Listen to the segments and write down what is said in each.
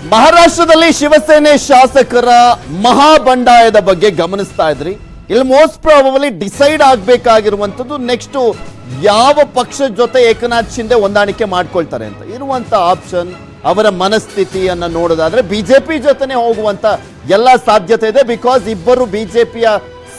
ಮಹಾರಾಷ್ಟ್ರದಲ್ಲಿ ಶಿವಸೇನೆ ಶಾಸಕರ ಮಹಾಬಂಡಾಯದ ಬಗ್ಗೆ ಗಮನಿಸ್ತಾ ಇದ್ರಿ. ಇಲ್ಲಿ ಮೋಸ್ಟ್ ಪ್ರಾಬಬಲಿ ಡಿಸೈಡ್ ಆಗಬೇಕಾಗಿರುವಂತದ್ದು ನೆಕ್ಸ್ಟ್ ಯಾವ ಪಕ್ಷದ ಜೊತೆ ಏಕನಾಥ್ ಶಿಂದೆ ಹೊಂದಾಣಿಕೆ ಮಾಡ್ಕೊಳ್ತಾರೆ ಅಂತ ಇರುವಂತ ಆಪ್ಷನ್. ಅವರ ಮನಸ್ಥಿತಿಯನ್ನ ನೋಡೋದಾದ್ರೆ ಬಿಜೆಪಿ ಜೊತೆನೆ ಹೋಗುವಂತ ಎಲ್ಲಾ ಸಾಧ್ಯತೆ ಇದೆ. ಬಿಕಾಸ್ ಇಬ್ಬರು ಬಿಜೆಪಿಯ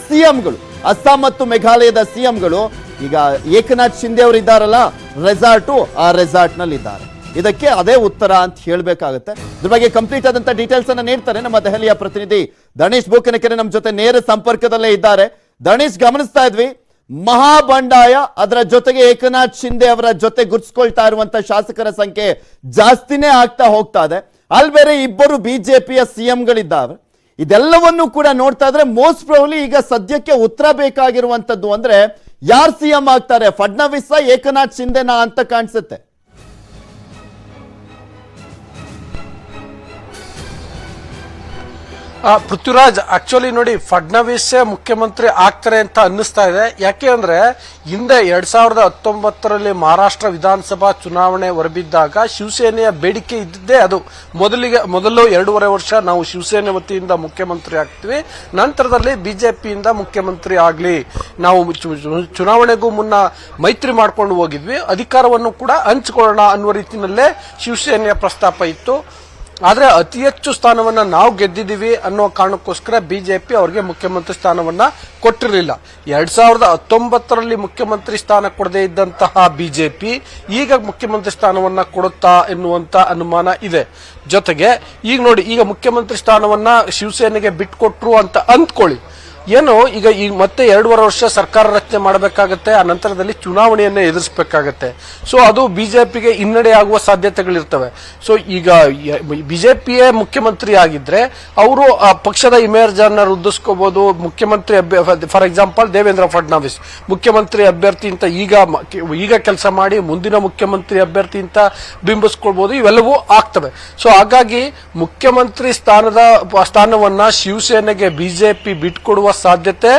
ಸಿಎಂಗಳು, ಅಸ್ಸಾಂ ಮತ್ತು ಮೇಘಾಲಯದ ಸಿಎಂಗಳು ಈಗ ಏಕನಾಥ್ ಶಿಂದೆ ಅವರು ಇದ್ದಾರಲ್ಲ ರೆಸಾರ್ಟು, ಆ ರೆಸಾರ್ಟ್ ನಲ್ಲಿ ಇದ್ದಾರೆ. ಇದಕ್ಕೆ ಅದೇ ಉತ್ತರ ಅಂತ ಹೇಳಬೇಕಾಗುತ್ತೆ. ಇದ್ರ ಬಗ್ಗೆ ಕಂಪ್ಲೀಟ್ ಆದಂತ ಡೀಟೇಲ್ಸ್ ಅನ್ನ ನೀಡ್ತಾರೆ ನಮ್ಮ ದೆಹಲಿಯ ಪ್ರತಿನಿಧಿ ದಣೇಶ್ ಬೂಕನಕೆರೆ ನಮ್ಮ ಜೊತೆ ನೇರ ಸಂಪರ್ಕದಲ್ಲೇ ಇದ್ದಾರೆ. ದಣೇಶ್, ಗಮನಿಸ್ತಾ ಇದ್ವಿ ಮಹಾಬಂಡಾಯ, ಅದರ ಜೊತೆಗೆ ಏಕನಾಥ್ ಶಿಂದೆ ಅವರ ಜೊತೆ ಗುರ್ಸ್ಕೊಳ್ತಾ ಇರುವಂತ ಶಾಸಕರ ಸಂಖ್ಯೆ ಜಾಸ್ತಿನೇ ಆಗ್ತಾ ಹೋಗ್ತಾ ಇದೆ. ಅಲ್ಲಿ ಬೇರೆ ಇಬ್ಬರು ಬಿಜೆಪಿಯ ಸಿಎಂಗಳಿದ್ದಾವೆ. ಇದೆಲ್ಲವನ್ನು ಕೂಡ ನೋಡ್ತಾ ಇದ್ರೆ ಮೋಸ್ಟ್ ಪ್ರಾಬಬ್ಲಿ ಈಗ ಸದ್ಯಕ್ಕೆ ಉತ್ತರ ಬೇಕಾಗಿರುವಂತದ್ದು ಅಂದ್ರೆ ಯಾರು ಸಿಎಂ ಆಗ್ತಾರೆ, ಫಡ್ನವೀಸ್ ಏಕನಾಥ್ ಶಿಂದೆನಾ ಅಂತ ಕಾಣಿಸುತ್ತೆ. ಪೃಥ್ವಿರಾಜ್, ಆಕ್ಚುಲಿ ನೋಡಿ, ಫಡ್ನವೀಸ್ ಮುಖ್ಯಮಂತ್ರಿ ಆಗ್ತಾರೆ ಅಂತ ಅನ್ನಿಸ್ತಾ ಇದೆ. ಯಾಕೆ ಅಂದ್ರೆ ಹಿಂದೆ 2019ರಲ್ಲಿ ಮಹಾರಾಷ್ಟ್ರ ವಿಧಾನಸಭಾ ಚುನಾವಣೆ ಹೊರಬಿದ್ದಾಗ ಶಿವಸೇನೆಯ ಬೇಡಿಕೆ ಇದ್ದಿದ್ದೇ ಅದು. ಮೊದಲು 2.5 ವರ್ಷ ನಾವು ಶಿವಸೇನೆ ವತಿಯಿಂದ ಮುಖ್ಯಮಂತ್ರಿ ಆಗ್ತೀವಿ, ನಂತರದಲ್ಲಿ ಬಿಜೆಪಿಯಿಂದ ಮುಖ್ಯಮಂತ್ರಿ ಆಗ್ಲಿ, ನಾವು ಚುನಾವಣೆಗೂ ಮುನ್ನ ಮೈತ್ರಿ ಮಾಡ್ಕೊಂಡು ಹೋಗಿದ್ವಿ, ಅಧಿಕಾರವನ್ನು ಕೂಡ ಹಂಚಿಕೊಳ್ಳೋಣ ಅನ್ನುವ ರೀತಿಯಲ್ಲೇ ಶಿವಸೇನೆಯ ಪ್ರಸ್ತಾಪ ಇತ್ತು. ಆದ್ರೆ ಅತಿ ಹೆಚ್ಚು ಸ್ಥಾನವನ್ನ ನಾವು ಗೆದ್ದಿದ್ದೀವಿ ಅನ್ನೋ ಕಾರಣಕ್ಕೋಸ್ಕರ ಬಿಜೆಪಿ ಅವರಿಗೆ ಮುಖ್ಯಮಂತ್ರಿ ಸ್ಥಾನವನ್ನ ಕೊಟ್ಟಿರಲಿಲ್ಲ. 2019ರಲ್ಲಿ ಮುಖ್ಯಮಂತ್ರಿ ಸ್ಥಾನ ಕೊಡದೇ ಇದ್ದಂತಹ ಬಿಜೆಪಿ ಈಗ ಮುಖ್ಯಮಂತ್ರಿ ಸ್ಥಾನವನ್ನ ಕೊಡುತ್ತಾ ಎನ್ನುವಂತ ಅನುಮಾನ ಇದೆ. ಜೊತೆಗೆ ಈಗ ನೋಡಿ, ಈಗ ಮುಖ್ಯಮಂತ್ರಿ ಸ್ಥಾನವನ್ನ ಶಿವಸೇನೆಗೆ ಬಿಟ್ಕೊಟ್ರು ಅಂತ ಅಂದ್ಕೊಳ್ಳಿ, ಏನು ಈಗ ಮತ್ತೆ 2.5 ವರ್ಷ ಸರ್ಕಾರ ರಚನೆ ಮಾಡಬೇಕಾಗತ್ತೆ, ಆ ನಂತರದಲ್ಲಿ ಚುನಾವಣೆಯನ್ನೇ ಎದುರಿಸಬೇಕಾಗತ್ತೆ. ಸೊ ಅದು ಬಿಜೆಪಿಗೆ ಹಿನ್ನಡೆ ಆಗುವ ಸಾಧ್ಯತೆಗಳಿರ್ತವೆ. ಸೊ ಈಗ ಬಿಜೆಪಿಯೇ ಮುಖ್ಯಮಂತ್ರಿ ಆಗಿದ್ರೆ ಅವರು ಪಕ್ಷದ ಇಮೇಜ್ ಅನ್ನ ವೃದ್ಧಿಸ್ಕೋಬಹುದು. ಮುಖ್ಯಮಂತ್ರಿ ಫಾರ್ ಎಕ್ಸಾಂಪಲ್ ದೇವೇಂದ್ರ ಫಡ್ನವೀಸ್ ಮುಖ್ಯಮಂತ್ರಿ ಅಭ್ಯರ್ಥಿ ಅಂತ ಈಗ ಕೆಲಸ ಮಾಡಿ ಮುಂದಿನ ಮುಖ್ಯಮಂತ್ರಿ ಅಭ್ಯರ್ಥಿ ಅಂತ ಬಿಂಬಿಸ್ಕೊಳ್ಬಹುದು. ಇವೆಲ್ಲವೂ ಆಗ್ತವೆ. ಸೊ ಹಾಗಾಗಿ ಮುಖ್ಯಮಂತ್ರಿ ಸ್ಥಾನವನ್ನ ಶಿವಸೇನೆಗೆ ಬಿಜೆಪಿ ಬಿಟ್ಕೊಡುವ ಸಾಧ್ಯತೆ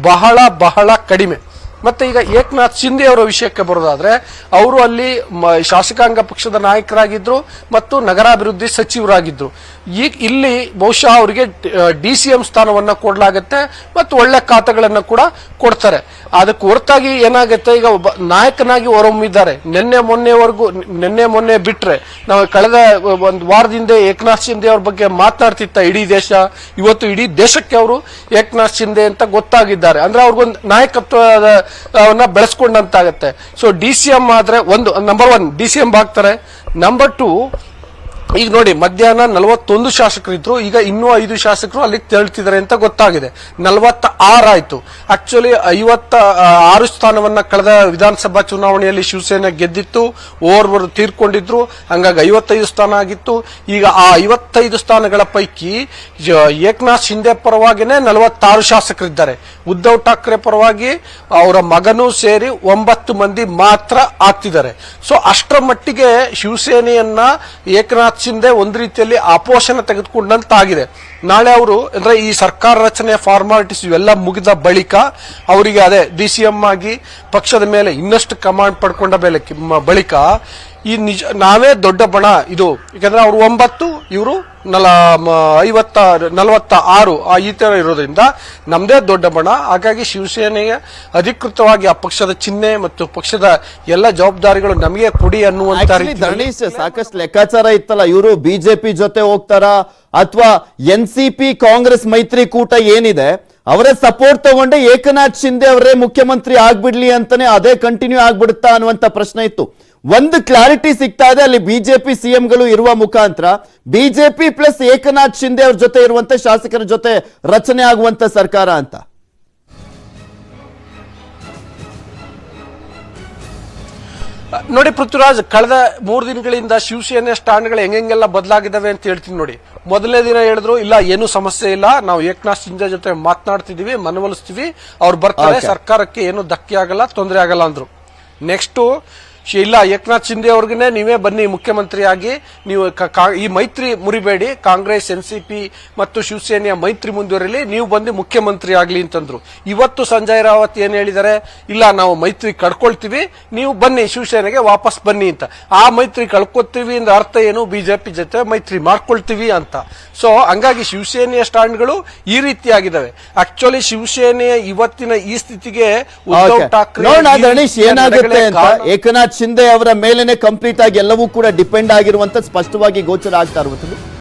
ಬಹಳ ಬಹಳ ಕಡಿಮೆ. ಮತ್ತೆ ಈಗ ಏಕನಾಥ್ ಶಿಂದೆ ಅವರ ವಿಷಯಕ್ಕೆ ಬರೋದಾದ್ರೆ, ಅವರು ಅಲ್ಲಿ ಶಾಸಕಾಂಗ ಪಕ್ಷದ ನಾಯಕರಾಗಿದ್ರು ಮತ್ತು ನಗರಾಭಿವೃದ್ಧಿ ಸಚಿವರಾಗಿದ್ರು. ಈಗ ಇಲ್ಲಿ ಬಹುಶಃ ಅವರಿಗೆ ಡಿಸಿಎಂ ಸ್ಥಾನವನ್ನ ಕೊಡಲಾಗುತ್ತೆ ಮತ್ತು ಒಳ್ಳೆ ಖಾತೆಗಳನ್ನ ಕೂಡ ಕೊಡ್ತಾರೆ. ಅದಕ್ಕೆ ಹೊರತಾಗಿ ಏನಾಗುತ್ತೆ, ಈಗ ಒಬ್ಬ ನಾಯಕನಾಗಿ ಹೊರಹೊಮ್ಮಿದ್ದಾರೆ. ನಿನ್ನೆ ಮೊನ್ನೆ ಬಿಟ್ರೆ ನಾವು ಕಳೆದ ಒಂದು ವಾರದಿಂದ ಏಕನಾಥ್ ಶಿಂದೆ ಅವ್ರ ಬಗ್ಗೆ ಮಾತನಾಡ್ತಿತ್ತ ಇಡೀ ದೇಶ. ಇವತ್ತು ಇಡೀ ದೇಶಕ್ಕೆ ಅವರು ಏಕನಾಥ್ ಶಿಂದೆ ಅಂತ ಗೊತ್ತಾಗಿದ್ದಾರೆ. ಅಂದ್ರೆ ಅವ್ರಿಗೊಂದು ನಾಯಕತ್ವವನ್ನ ಬೆಳೆಸ್ಕೊಂಡಂತಾಗತ್ತೆ. ಸೊ ಡಿಸಿಎಂ ಆದ್ರೆ ನಂಬರ್ 1 ಡಿಸಿಎಂ ಆಗ್ತಾರೆ. ನಂಬರ್ 2, ಈಗ ನೋಡಿ, ಮಧ್ಯಾಹ್ನ 41 ಶಾಸಕರಿದ್ರು, ಈಗ ಇನ್ನೂ 5 ಶಾಸಕರು ಅಲ್ಲಿಗೆ ತೆರಳುತ್ತಿದ್ದಾರೆ ಅಂತ ಗೊತ್ತಾಗಿದೆ. 46 ಆಯ್ತು. ಆಕ್ಚುಲಿ 56 ಸ್ಥಾನವನ್ನ ಕಳೆದ ವಿಧಾನಸಭಾ ಚುನಾವಣೆಯಲ್ಲಿ ಶಿವಸೇನೆ ಗೆದ್ದಿತ್ತು, ಓರ್ವರು ತೀರ್ಕೊಂಡಿದ್ರು, ಹಂಗಾಗಿ 55 ಸ್ಥಾನ ಆಗಿತ್ತು. ಈಗ ಆ 55 ಸ್ಥಾನಗಳ ಪೈಕಿ ಏಕನಾಥ್ ಶಿಂದೆ ಪರವಾಗಿನೇ 46 ಶಾಸಕರಿದ್ದಾರೆ. ಉದ್ಧವ್ ಠಾಕ್ರೆ ಪರವಾಗಿ ಅವರ ಮಗನೂ ಸೇರಿ 9 ಮಂದಿ ಮಾತ್ರ ಆಗ್ತಿದ್ದಾರೆ. ಸೊ ಅಷ್ಟರ ಮಟ್ಟಿಗೆ ಶಿವಸೇನೆಯನ್ನ ಏಕನಾಥ್ ಶಿಂದೆ ಒಂದು ರೀತಿಯಲ್ಲಿ ಆಪೋಷಣ ತೆಗೆದುಕೊಂಡಂತಾಗಿದೆ. ನಾಳೆ ಅವರು ಅಂದ್ರೆ ಈ ಸರ್ಕಾರ ರಚನೆಯ ಫಾರ್ಮಾಲಿಟೀಸ್ ಇವೆಲ್ಲ ಮುಗಿದ ಬಳಿಕ ಅವರಿಗೆ ಅದೇ ಡಿಸಿಎಂ ಆಗಿ ಪಕ್ಷದ ಮೇಲೆ ಇನ್ನಷ್ಟು ಕಮಾಂಡ್ ಪಡ್ಕೊಂಡ ಬಳಿಕ ಈ ನಾವೇ ದೊಡ್ಡ ಬಣ ಇದು, ಯಾಕಂದ್ರೆ ಅವರು 9, ಇವರು 46 ಈ ತರ ಇರೋದ್ರಿಂದ ನಮ್ದೇ ದೊಡ್ಡ ಬಣ. ಹಾಗಾಗಿ ಶಿವಸೇನೆಗೆ ಅಧಿಕೃತವಾಗಿ ಆ ಪಕ್ಷದ ಚಿಹ್ನೆ ಮತ್ತು ಪಕ್ಷದ ಎಲ್ಲ ಜವಾಬ್ದಾರಿಗಳು ನಮಗೆ ಕೊಡಿ ಅನ್ನುವಂತ ಸಾಕಷ್ಟು ಲೆಕ್ಕಾಚಾರ ಇತ್ತಲ್ಲ. ಇವರು ಬಿಜೆಪಿ ಜೊತೆ ಹೋಗ್ತಾರ ಅಥವಾ ಎನ್ಸಿಪಿ ಕಾಂಗ್ರೆಸ್ ಮೈತ್ರಿಕೂಟ ಏನಿದೆ ಅವರೇ ಸಪೋರ್ಟ್ ತಗೊಂಡೆ ಏಕನಾಥ್ ಶಿಂದೆ ಅವರೇ ಮುಖ್ಯಮಂತ್ರಿ ಆಗ್ಬಿಡ್ಲಿ ಅಂತಾನೆ ಅದೇ ಕಂಟಿನ್ಯೂ ಆಗ್ಬಿಡುತ್ತಾ ಅನ್ನುವಂತ ಪ್ರಶ್ನೆ ಇತ್ತು. ಒಂದು ಕ್ಲಾರಿಟಿ ಸಿಗ್ತಾ ಇದೆ ಅಲ್ಲಿ ಬಿಜೆಪಿ ಸಿಎಂಗಳು ಇರುವ ಮುಖಾಂತರ ಬಿಜೆಪಿ ಪ್ಲಸ್ ಏಕನಾಥ್ ಶಿಂದೆ ಅವ್ರ ಜೊತೆ ಇರುವಂತ ಶಾಸಕರ ಜೊತೆ ರಚನೆ ಆಗುವಂತ ಸರ್ಕಾರ ಅಂತ. ನೋಡಿ ಪೃಥ್ವಿರಾಜ್, ಕಳೆದ 3 ದಿನಗಳಿಂದ ಶಿವಸೇನೆ ಸ್ಟ್ಯಾಂಡ್ಗಳು ಹೆಂಗೆಲ್ಲ ಬದಲಾಗಿದ್ದಾವೆ ಅಂತ ಹೇಳ್ತೀನಿ ನೋಡಿ. ಮೊದಲನೇ ದಿನ ಹೇಳಿದ್ರು ಇಲ್ಲ, ಏನು ಸಮಸ್ಯೆ ಇಲ್ಲ, ನಾವು ಏಕನಾಥ್ ಶಿಂದೆ ಜೊತೆ ಮಾತನಾಡ್ತಿದೀವಿ, ಮನವೊಲಿಸ್ತೀವಿ, ಅವ್ರು ಬರ್ತಾರೆ, ಸರ್ಕಾರಕ್ಕೆ ಏನು ಧಕ್ಕೆ ಆಗಲ್ಲ, ತೊಂದರೆ ಆಗಲ್ಲ ಅಂದ್ರು. ನೆಕ್ಸ್ಟ್ ಇಲ್ಲ ಏಕನಾಥ್ ಶಿಂದೆ ಅವ್ರಿಗೇ ನೀವೇ ಬನ್ನಿ ಮುಖ್ಯಮಂತ್ರಿಯಾಗಿ, ನೀವು ಈ ಮೈತ್ರಿ ಮುರಿಬೇಡಿ, ಕಾಂಗ್ರೆಸ್ ಎನ್ಸಿಪಿ ಮತ್ತು ಶಿವಸೇನೆಯ ಮೈತ್ರಿ ಮುಂದುವರಿಲಿ, ನೀವು ಬಂದು ಮುಖ್ಯಮಂತ್ರಿ ಆಗ್ಲಿ ಅಂತಂದ್ರು. ಇವತ್ತು ಸಂಜಯ್ ರಾವತ್ ಏನ್ ಹೇಳಿದ್ದಾರೆ, ಇಲ್ಲ ನಾವು ಮೈತ್ರಿ ಕಳ್ಕೊಳ್ತೀವಿ, ನೀವು ಬನ್ನಿ ಶಿವಸೇನೆಗೆ ವಾಪಸ್ ಬನ್ನಿ ಅಂತ. ಆ ಮೈತ್ರಿ ಕಳ್ಕೊತೀವಿ ಅಂದ್ರೆ ಅರ್ಥ ಏನು, ಬಿಜೆಪಿ ಜೊತೆ ಮೈತ್ರಿ ಮಾಡ್ಕೊಳ್ತೀವಿ ಅಂತ. ಸೊ ಹಂಗಾಗಿ ಶಿವಸೇನೆಯ ಸ್ಟ್ಯಾಂಡ್ಗಳು ಈ ರೀತಿಯಾಗಿದ್ದಾವೆ. ಆಕ್ಚುಲಿ ಶಿವಸೇನೆಯ ಇವತ್ತಿನ ಈ ಸ್ಥಿತಿಗೆ ಉದ್ಧವ್ ಠಾಕ್ರೆ ಏನಾಗುತ್ತೆ ಅಂತ ಏಕನಾಥ್ ಶಿಂದೆ ಅವರ ಮೇಲೆನೆ ಕಂಪ್ಲೀಟ್ ಆಗಿ ಎಲ್ಲವೂ ಕೂಡ ಡಿಪೆಂಡ್ ಆಗಿರುವಂತ ಸ್ಪಷ್ಟವಾಗಿ ಗೋಚರ ಆಗ್ತಾ ಇರುವಂತದ್ದು.